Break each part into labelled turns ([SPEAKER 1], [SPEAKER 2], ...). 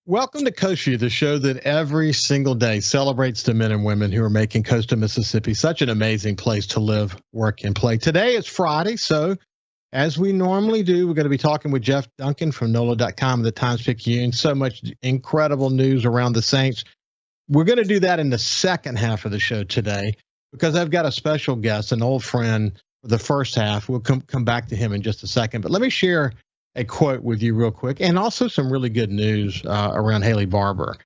[SPEAKER 1] Welcome to Coast Vue, the show that every single day celebrates the men and women who are making coastal Mississippi such an amazing place to live, work, and play. Today is Friday, so as we normally do, we're going to be talking with Jeff Duncan from NOLA.com and the Times-Picayune. So much incredible news around the Saints. We're going to do that in the second half of the show today because I've got a special guest, an old friend for the first half. We'll come back to him in just a second. But let me share a quote with you real quick, and also some really good news around Haley Barbour.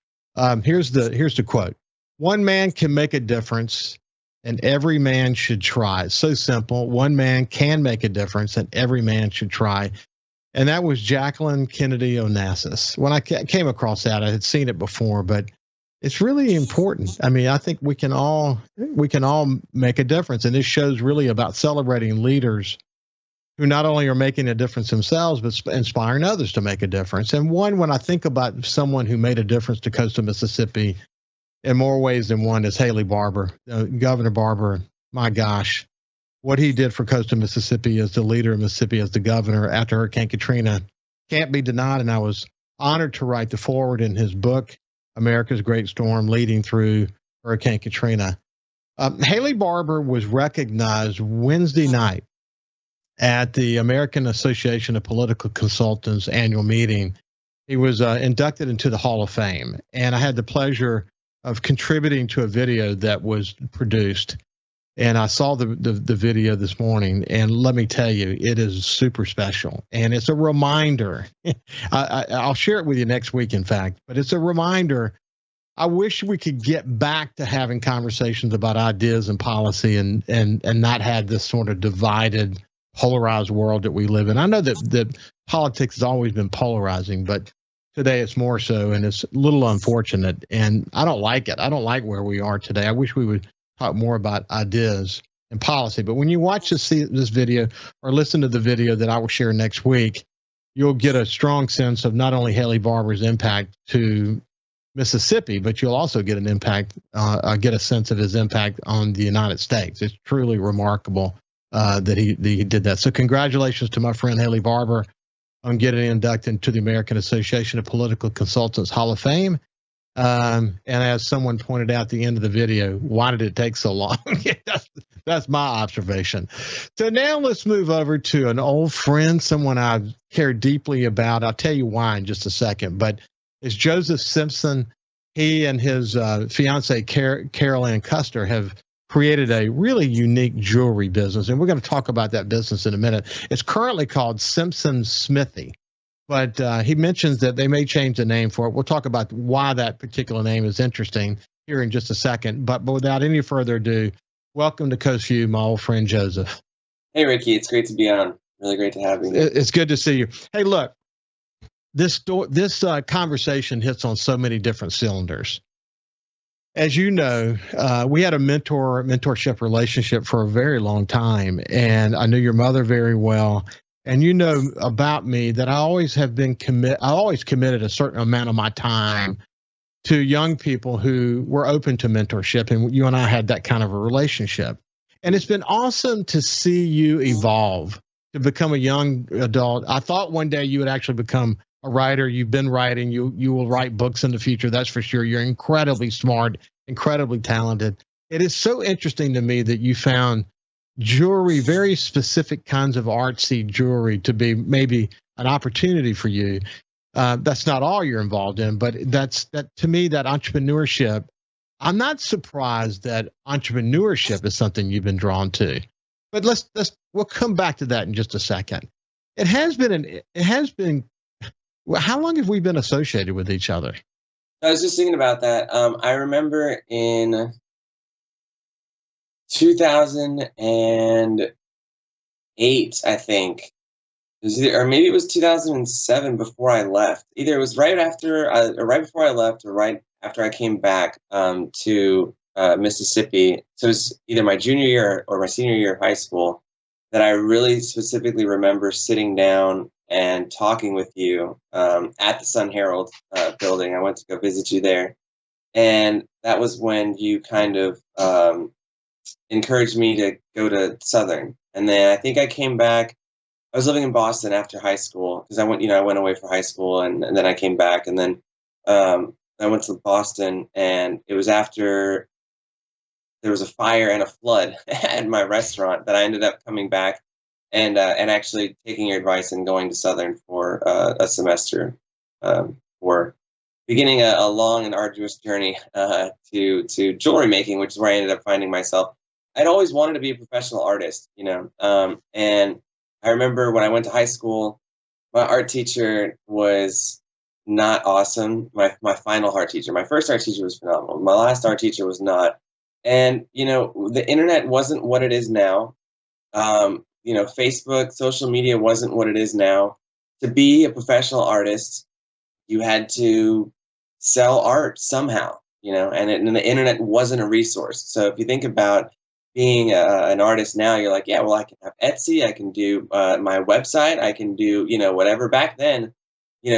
[SPEAKER 1] Here's the quote: "One man can make a difference, and every man should try." It's so simple. One man can make a difference, and every man should try. And that was Jacqueline Kennedy Onassis. When I came across that, I had seen it before, but it's really important. I mean, I think we can all make a difference, and this show's really about celebrating leaders who not only are making a difference themselves, but inspiring others to make a difference. And when I think about someone who made a difference to coastal Mississippi in more ways than one, is Haley Barbour. Governor Barbour, my gosh, what he did for coastal Mississippi as the leader of Mississippi, as the governor after Hurricane Katrina, can't be denied. And I was honored to write the foreword in his book, America's Great Storm, leading through Hurricane Katrina. Haley Barbour was recognized Wednesday night at the American Association of Political Consultants annual meeting. He was inducted into the Hall of Fame, and I had the pleasure of contributing to a video that was produced. And I saw the video this morning, and let me tell you, it is super special. And it's a reminder. I'll share it with you next week, in fact, but it's a reminder. I wish we could get back to having conversations about ideas and policy and not have this sort of divided, polarized world that we live in. I know that politics has always been polarizing, but today it's more so, and it's a little unfortunate, and I don't like it. I don't like where we are today. I wish we would talk more about ideas and policy. But when you watch this video or listen to the video that I will share next week, you'll get a strong sense of not only Haley Barbour's impact to Mississippi, but you'll also get get a sense of his impact on the United States. It's truly remarkable that he did that. So congratulations to my friend Haley Barbour on getting inducted into the American Association of Political Consultants Hall of Fame. And as someone pointed out at the end of the video, why did it take so long? That's my observation. So now let's move over to an old friend, someone I care deeply about. I'll tell you why in just a second, but it's Joseph Simpson. He and his fiancee, Carol Ann Custer, have created a really unique jewelry business, and we're going to talk about that business in a minute. It's currently called Simpsons Smithy, but he mentions that they may change the name for it. We'll talk about why that particular name is interesting here in just a second. But without any further ado, welcome to Coast Vue, my old friend Joseph.
[SPEAKER 2] Hey, Ricky. It's great to be on. Really great to have you.
[SPEAKER 1] It's good to see you. Hey, look, this conversation hits on so many different cylinders. As you know, we had a mentorship relationship for a very long time, and I knew your mother very well. And you know about me that I always committed a certain amount of my time to young people who were open to mentorship, and you and I had that kind of a relationship. And it's been awesome to see you evolve to become a young adult. I thought one day you would actually become a writer. You've been writing. You will write books in the future. That's for sure. You're incredibly smart, incredibly talented. It is so interesting to me that you found jewelry, very specific kinds of artsy jewelry, to be maybe an opportunity for you. That's not all you're involved in, but that to me, that entrepreneurship, I'm not surprised that entrepreneurship is something you've been drawn to. But we'll come back to that in just a second. How long have we been associated with each other?
[SPEAKER 2] I was just thinking about that. I remember in 2008, I think, or maybe it was 2007 before I left. Either it was right after, or right before I left, or right after I came back to Mississippi. So it was either my junior year or my senior year of high school that I really specifically remember sitting down and talking with you at the Sun Herald building. I went to go visit you there. And that was when you kind of encouraged me to go to Southern. And then I think I came back. I was living in Boston after high school because I went away for high school, and then I came back. And then I went to Boston, and it was after there was a fire and a flood at my restaurant that I ended up coming back and actually taking your advice and going to Southern for a semester for beginning a long and arduous journey to jewelry making, which is where I ended up finding myself. I'd always wanted to be a professional artist, and I remember when I went to high school, my art teacher was not awesome. My final art teacher, my first art teacher was phenomenal. My last art teacher was not. And the internet wasn't what it is now. Facebook, social media wasn't what it is now. To be a professional artist, you had to sell art somehow, and the internet wasn't a resource. So if you think about being an artist now, you're like, yeah, well, I can have Etsy, I can do my website, I can do, whatever. Back then,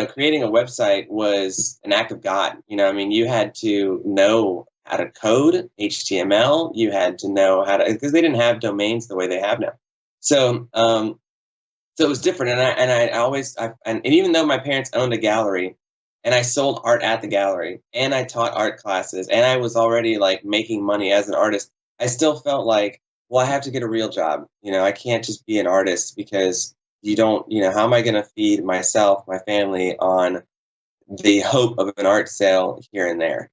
[SPEAKER 2] creating a website was an act of God. I mean, you had to know how to code HTML. You had to know how to, because they didn't have domains the way they have now. So it was different, and even though my parents owned a gallery, and I sold art at the gallery, and I taught art classes, and I was already like making money as an artist, I still felt like, well, I have to get a real job. I can't just be an artist because you don't, how am I going to feed myself, my family on the hope of an art sale here and there,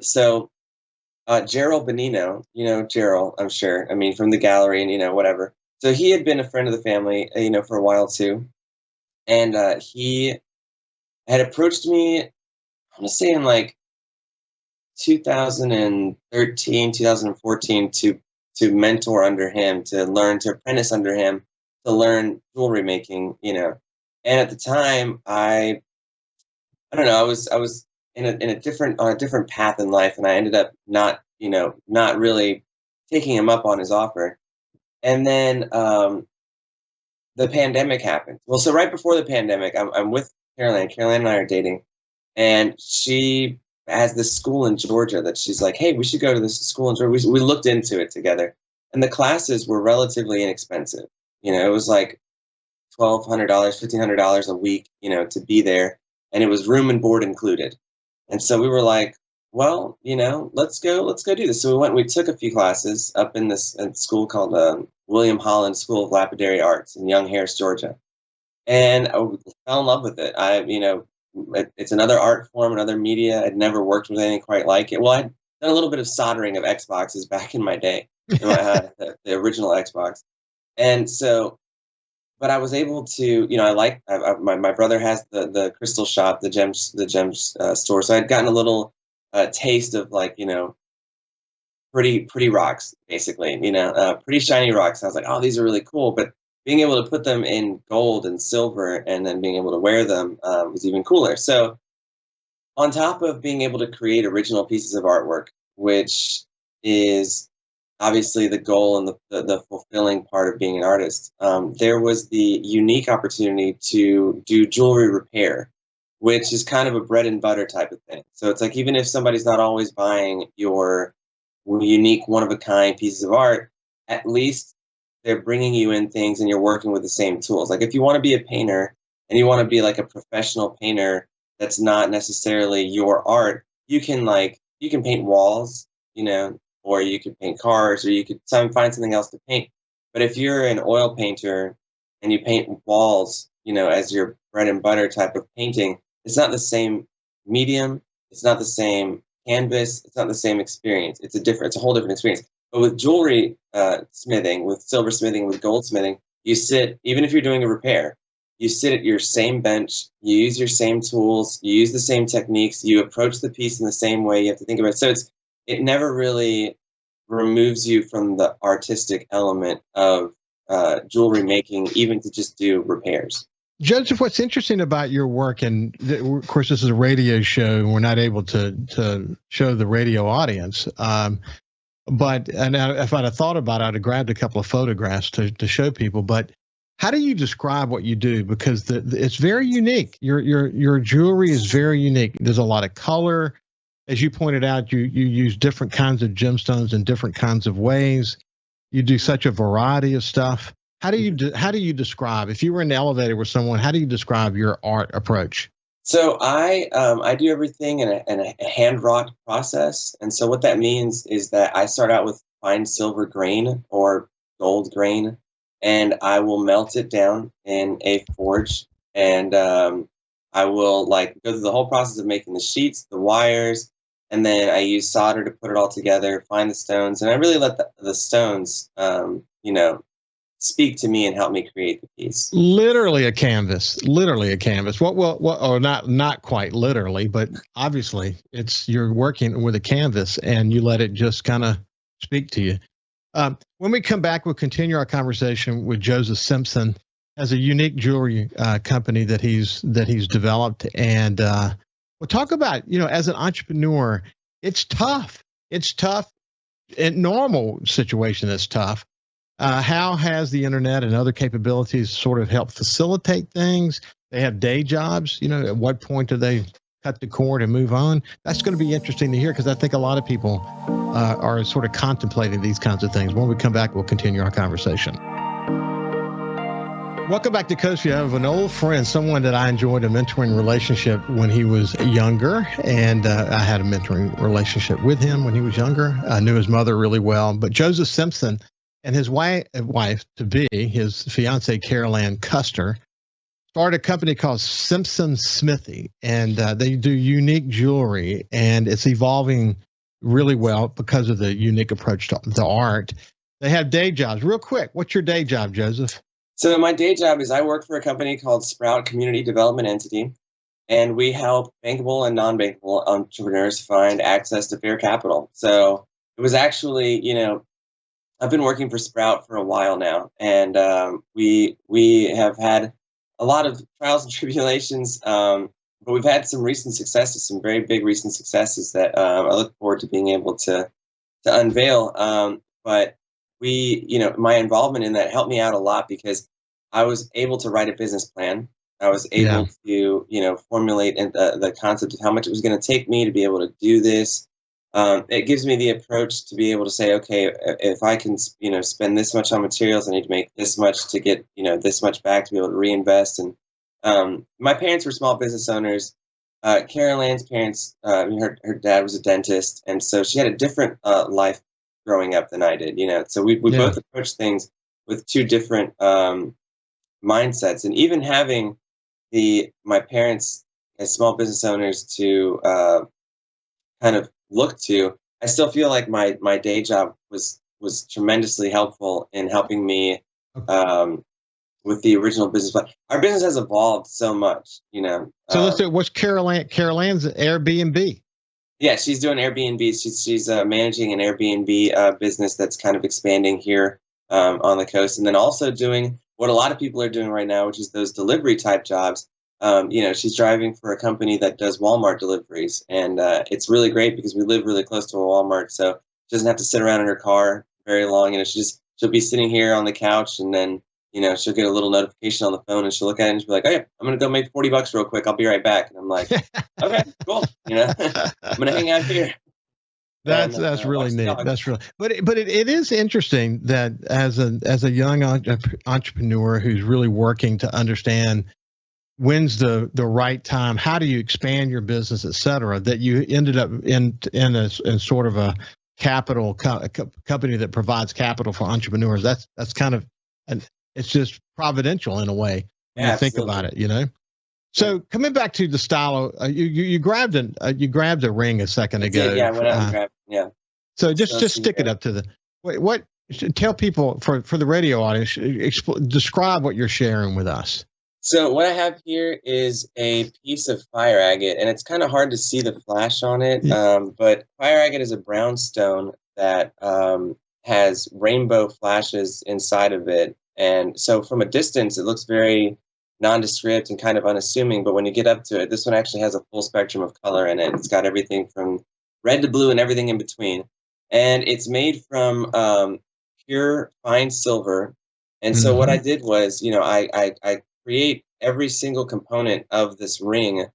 [SPEAKER 2] So Gerald Benino, Gerald, I'm sure, I mean, from the gallery and, whatever. So he had been a friend of the family, for a while too. And he had approached me, I want to say in like 2013, 2014 to mentor under him, to learn, to apprentice under him, to learn jewelry making. And at the time, I don't know, I was in a different on a different path in life, and I ended up not really taking him up on his offer. And then the pandemic happened. Well, so right before the pandemic, I'm with Caroline. Caroline and I are dating, and she has this school in Georgia that she's like, hey, we should go to this school in Georgia. We looked into it together, and the classes were relatively inexpensive. It was like $1,200, $1,500 a week, to be there, and it was room and board included. And so we were like, well, let's go do this. So we took a few classes up in this school called William Holland School of Lapidary Arts in Young Harris, Georgia. And I fell in love with it. It's another art form, another media. I'd never worked with anything quite like it. Well, I'd done a little bit of soldering of Xboxes back in my day, the original Xbox. And so, but I was able to, my brother has the crystal shop, the gems store. So I'd gotten a little taste of like, pretty rocks, basically, pretty shiny rocks. I was like, oh, these are really cool. But being able to put them in gold and silver and then being able to wear them was even cooler. So on top of being able to create original pieces of artwork, which is obviously the goal and the fulfilling part of being an artist, there was the unique opportunity to do jewelry repair, which is kind of a bread and butter type of thing. So it's like, even if somebody's not always buying your unique, one-of-a-kind pieces of art, at least they're bringing you in things and you're working with the same tools. Like if you want to be a painter and you want to be like a professional painter that's not necessarily your art, you can paint walls, or you could paint cars, or you could find something else to paint. But if you're an oil painter and you paint walls, as your bread and butter type of painting, it's not the same medium, it's not the same canvas, it's not the same experience. It's a whole different experience. But with jewelry smithing, with silversmithing, with goldsmithing, you sit, even if you're doing a repair, you sit at your same bench, you use your same tools, you use the same techniques, you approach the piece in the same way, you have to think about it. So it never really removes you from the artistic element of jewelry making, even to just do repairs.
[SPEAKER 1] Joseph, what's interesting about your work, and of course this is a radio show, and we're not able to show the radio audience, but if I'd have thought about it, I'd have grabbed a couple of photographs to show people. But how do you describe what you do? Because it's very unique. Your jewelry is very unique. There's a lot of color. As you pointed out, you use different kinds of gemstones in different kinds of ways. You do such a variety of stuff. How do you describe, if you were in the elevator with someone, how do you describe your art approach?
[SPEAKER 2] So I do everything in a hand wrought process, and so what that means is that I start out with fine silver grain or gold grain, and I will melt it down in a forge, and I will like go through the whole process of making the sheets, the wires, and then I use solder to put it all together, find the stones, and I really let the stones, speak to me and help me create the piece.
[SPEAKER 1] Literally a canvas. Literally a canvas. What? Or not quite literally, but obviously, it's you're working with a canvas, and you let it just kind of speak to you. When we come back, we'll continue our conversation with Joseph Simpson as a unique jewelry company that he's developed, and we'll talk about as an entrepreneur, it's tough. It's tough in normal situation. It's tough. How has the internet and other capabilities sort of helped facilitate things? They have day jobs. At what point do they cut the cord and move on? That's going to be interesting to hear because I think a lot of people are sort of contemplating these kinds of things. When we come back, we'll continue our conversation. Welcome back to Coast Vue. I have an old friend, someone that I enjoyed a mentoring relationship when he was younger, and I had a mentoring relationship with him when he was younger. I knew his mother really well, but Joseph Simpson and his wife to be, his fiancee Carol Ann Custer, started a company called Simpsons Smithy, and they do unique jewelry, and it's evolving really well because of the unique approach to the art. They have day jobs. Real quick, what's your day job, Joseph?
[SPEAKER 2] So my day job is I work for a company called Sprout Community Development Entity, and we help bankable and non-bankable entrepreneurs find access to fair capital. So it was actually, I've been working for Sprout for a while now, and we have had a lot of trials and tribulations, but we've had some recent successes, some very big recent successes that I look forward to being able to unveil. But my involvement in that helped me out a lot because I was able to write a business plan. I was
[SPEAKER 1] Yeah.
[SPEAKER 2] able to, formulate the concept of how much it was going to take me to be able to do this. It gives me the approach to be able to say, okay, if I can, spend this much on materials, I need to make this much to get, this much back to be able to reinvest. And my parents were small business owners. Carol Ann's parents, her dad was a dentist, and so she had a different life growing up than I did. So we
[SPEAKER 1] Yeah.
[SPEAKER 2] both approached things with two different mindsets, and even having my parents as small business owners to kind of look to, I still feel like my day job was tremendously helpful in helping me um, with the original business plan. Our business has evolved so much.
[SPEAKER 1] So let's do what's Carol Ann's Airbnb?
[SPEAKER 2] Yeah, she's doing Airbnb. She's managing an Airbnb business that's kind of expanding here on the coast, and then also doing what a lot of people are doing right now, which is those delivery type jobs. She's driving for a company that does Walmart deliveries, and it's really great because we live really close to a Walmart, so she doesn't have to sit around in her car very long. She'll be sitting here on the couch, and then she'll get a little notification on the phone, and she'll look at it and she'll be like, "Okay, I'm gonna go make $40 real quick. I'll be right back." And I'm like, "Okay, cool." I'm gonna hang out here.
[SPEAKER 1] That's really
[SPEAKER 2] Watch the
[SPEAKER 1] neat.
[SPEAKER 2] dog.
[SPEAKER 1] But it is interesting that as a young entrepreneur who's really working to understand when's the right time, how do you expand your business, et cetera, that you ended up in sort of a company that provides capital for entrepreneurs. That's kind of, and it's just providential in a way when
[SPEAKER 2] Yeah,
[SPEAKER 1] you think
[SPEAKER 2] absolutely.
[SPEAKER 1] about it. So coming back to the style, you grabbed a ring a second
[SPEAKER 2] I did.
[SPEAKER 1] ago.
[SPEAKER 2] Yeah, I went out and grabbed. Yeah.
[SPEAKER 1] So
[SPEAKER 2] So
[SPEAKER 1] just stick it up to the what tell people for the radio audience, describe what you're sharing with us.
[SPEAKER 2] So what I have here is a piece of fire agate, and it's kind of hard to see the flash on it.
[SPEAKER 1] Y-
[SPEAKER 2] But fire agate is a brown stone that has rainbow flashes inside of it, and so from a distance, it looks very nondescript and kind of unassuming. But when you get up to it, this one actually has a full spectrum of color in it. It's got everything from red to blue and everything in between, and it's made from pure fine silver. And so what I
[SPEAKER 1] Mhm.
[SPEAKER 2] did was, I create every single component of this ring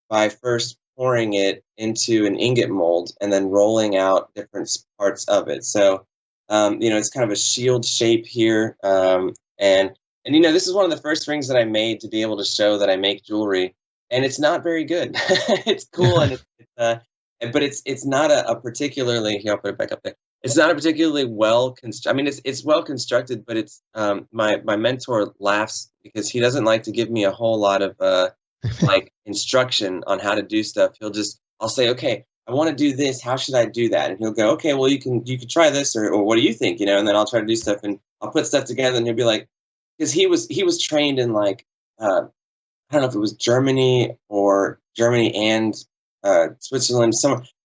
[SPEAKER 2] by first pouring it into an ingot mold and then rolling out different parts of it. So, it's kind of a shield shape here. And this is one of the first rings that I made to be able to show that I make jewelry. and it's not very good. It's cool, and but it's not a particularly. Here, I'll put it back up there. It's not a particularly well constructed. I mean, it's well constructed, but it's my mentor laughs because he doesn't like to give me a whole lot of like instruction on how to do stuff. I'll say, okay, I want to do this. How should I do that? And he'll go, okay, well, you can try this, or what do you think? And then I'll try to do stuff, and I'll put stuff together, and he'll be like, because he was trained in like I don't know if it was Germany and Switzerland.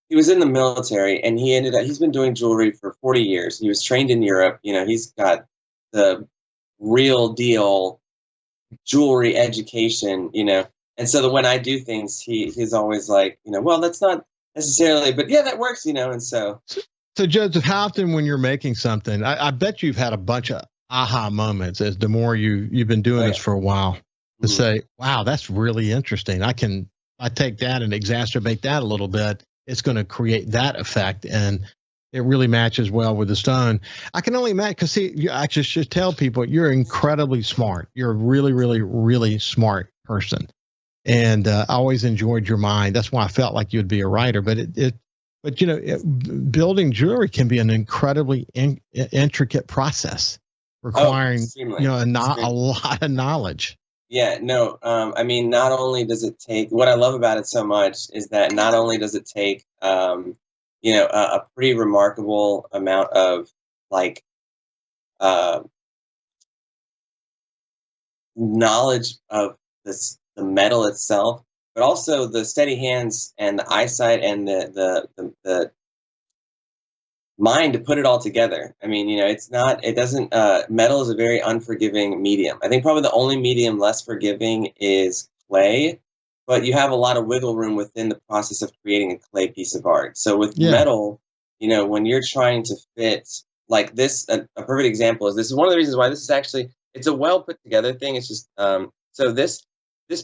[SPEAKER 2] He was in the military, and he's been doing jewelry for 40 years. He was trained in Europe. He's got the real deal jewelry education. And so that when I do things, he's always like, well, that's not necessarily, but yeah, that works. And so.
[SPEAKER 1] So Joseph, how often when you're making something, I bet you've had a bunch of aha moments as the more you've been doing this for a while, to say, wow, that's really interesting. I take that and exacerbate that a little bit. It's going to create that effect, and it really matches well with the stone. I can only imagine, because I just should tell people you're incredibly smart. You're a really, really, really smart person, and I always enjoyed your mind. That's why I felt like you'd be a writer. But building jewelry can be an incredibly intricate process, requiring a lot of knowledge.
[SPEAKER 2] Yeah, no, I mean, not only does it take, what I love about it so much is that not only does it take, a pretty remarkable amount of like knowledge of the metal itself, but also the steady hands and the eyesight and the mind to put it all together. I mean, metal is a very unforgiving medium. I think probably the only medium less forgiving is clay, but you have a lot of wiggle room within the process of creating a clay piece of art. So with metal, when you're trying to fit like this, a perfect example is, this is one of the reasons why this is actually, it's a well put together thing. It's just, so this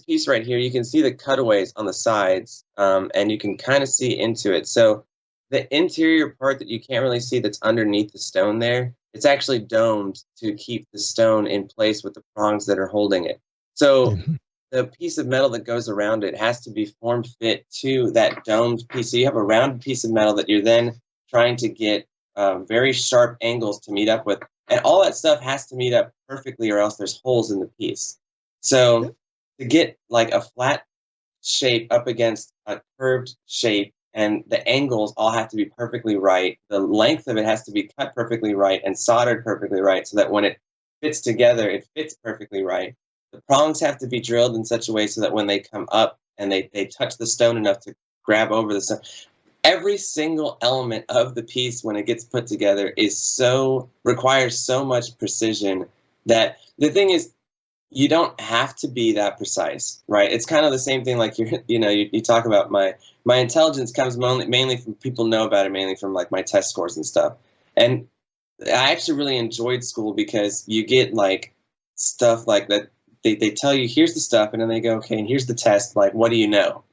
[SPEAKER 2] piece right here, you can see the cutaways on the sides, and you can kind of see into it. So the interior part that you can't really see that's underneath the stone there, it's actually domed to keep the stone in place with the prongs that are holding it. So the piece of metal that goes around it has to be form fit to that domed piece. So you have a rounded piece of metal that you're then trying to get very sharp angles to meet up with. And all that stuff has to meet up perfectly, or else there's holes in the piece. So to get like a flat shape up against a curved shape, and the angles all have to be perfectly right. The length of it has to be cut perfectly right and soldered perfectly right, so that when it fits together, it fits perfectly right. The prongs have to be drilled in such a way so that when they come up and they touch the stone enough to grab over the stone, every single element of the piece when it gets put together requires so much precision that the thing is, you don't have to be that precise, right? It's kind of the same thing. Like you talk about my intelligence comes mainly from, people know about it mainly from like my test scores and stuff. And I actually really enjoyed school because you get like stuff like that. They tell you, here's the stuff, and then they go, okay, and here's the test. Like, what do you know?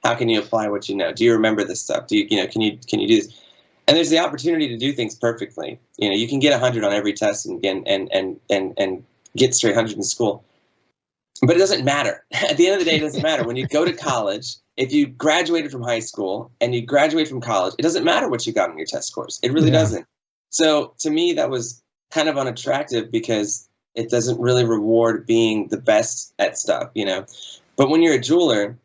[SPEAKER 2] How can you apply what you know? Do you remember this stuff? Can you do this? And there's the opportunity to do things perfectly. You can get 100 on every test and get straight 100 in school. But it doesn't matter. At the end of the day, it doesn't matter. When you go to college, if you graduated from high school and you graduate from college, it doesn't matter what you got on your test scores. It really doesn't. So to me, that was kind of unattractive because it doesn't really reward being the best at stuff, But when you're a jeweler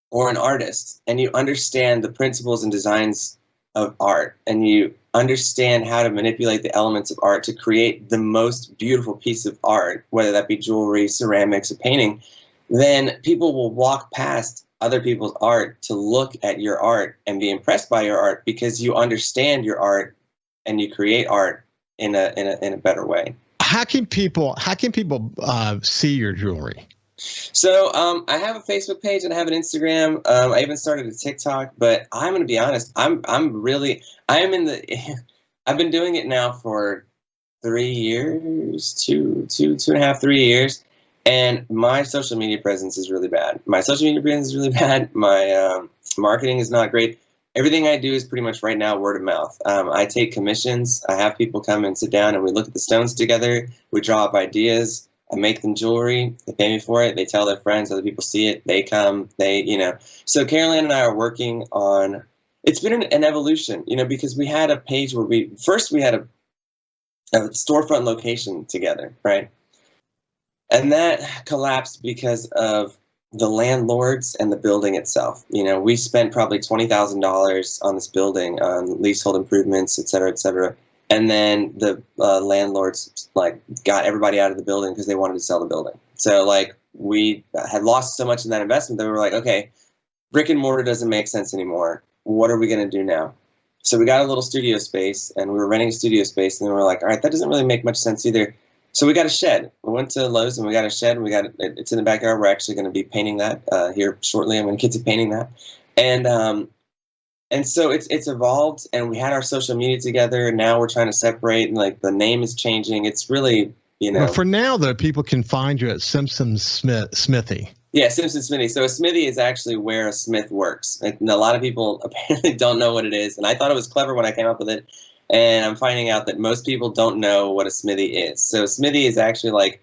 [SPEAKER 2] or an artist and you understand the principles and designs of art, and you understand how to manipulate the elements of art to create the most beautiful piece of art, whether that be jewelry, ceramics, or painting, then people will walk past other people's art to look at your art and be impressed by your art because you understand your art and you create art in a better way.
[SPEAKER 1] How can people see your jewelry?
[SPEAKER 2] So I have a Facebook page and I have an Instagram. I even started a TikTok, but I'm going to be honest. I've been doing it now for 3 years, two and a half, 3 years. And my social media presence is really bad. My marketing is not great. Everything I do is pretty much right now word of mouth. I take commissions. I have people come and sit down and we look at the stones together. We draw up ideas. I make them jewelry. They pay me for it. They tell their friends. Other people see it. They come. So Caroline and I are working on. It's been an evolution, because we had a page where we had a storefront location together, right? And that collapsed because of the landlords and the building itself. We spent probably $20,000 on this building, on leasehold improvements, et cetera, et cetera. And then the landlords got everybody out of the building because they wanted to sell the building. So we had lost so much in that investment that we were like, okay, brick and mortar doesn't make sense anymore. What are we going to do now? So we got a little studio space, and we were renting a studio space, and we were like, all right, that doesn't really make much sense either. So we got a shed. We went to Lowe's and we got a shed. And it's in the backyard. We're actually going to be painting that here shortly. I'm going to get to painting that, and so it's evolved. And we had our social media together. And now we're trying to separate, and the name is changing. It's really
[SPEAKER 1] Well, for now though, people can find you at Simpsons Smithy.
[SPEAKER 2] Yeah, Simpsons Smithy. So a smithy is actually where a smith works. And a lot of people apparently don't know what it is. And I thought it was clever when I came up with it. And I'm finding out that most people don't know what a smithy is. So a smithy is actually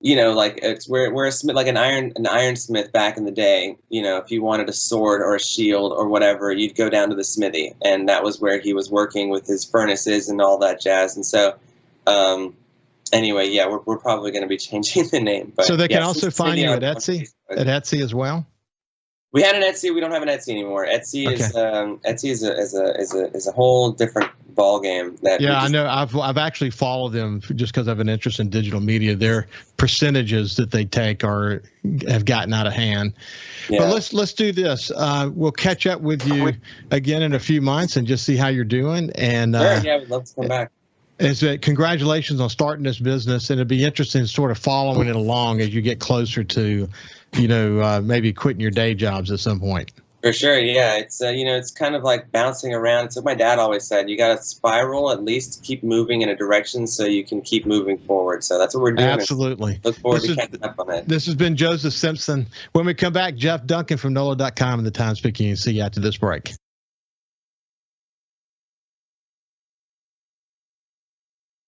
[SPEAKER 2] it's where a smith, like an ironsmith back in the day, if you wanted a sword or a shield or whatever, you'd go down to the smithy. And that was where he was working with his furnaces and all that jazz. And so, anyway, yeah, we're probably going to be changing the name. But
[SPEAKER 1] so they can also find you at Etsy? At Etsy as well?
[SPEAKER 2] We had an Etsy. We don't have an Etsy anymore. Etsy is a whole different ball game.
[SPEAKER 1] I know. I've actually followed them just because I have an interest in digital media. Their percentages that they take have gotten out of hand. Yeah. But let's do this. We'll catch up with you again in a few months and just see how you're doing. And
[SPEAKER 2] sure, yeah, we'd love to come back.
[SPEAKER 1] Congratulations on starting this business, and it'd be interesting sort of following it along as you get closer to, maybe quitting your day jobs at some point.
[SPEAKER 2] For sure, yeah. It's it's kind of like bouncing around. It's like my dad always said, you got to spiral, at least keep moving in a direction so you can keep moving forward. So that's what we're doing.
[SPEAKER 1] Absolutely.
[SPEAKER 2] Look forward to catching up on it.
[SPEAKER 1] This has been Joseph Simpson. When we come back, Jeff Duncan from NOLA.com and the Times-Picayune. See you after this break.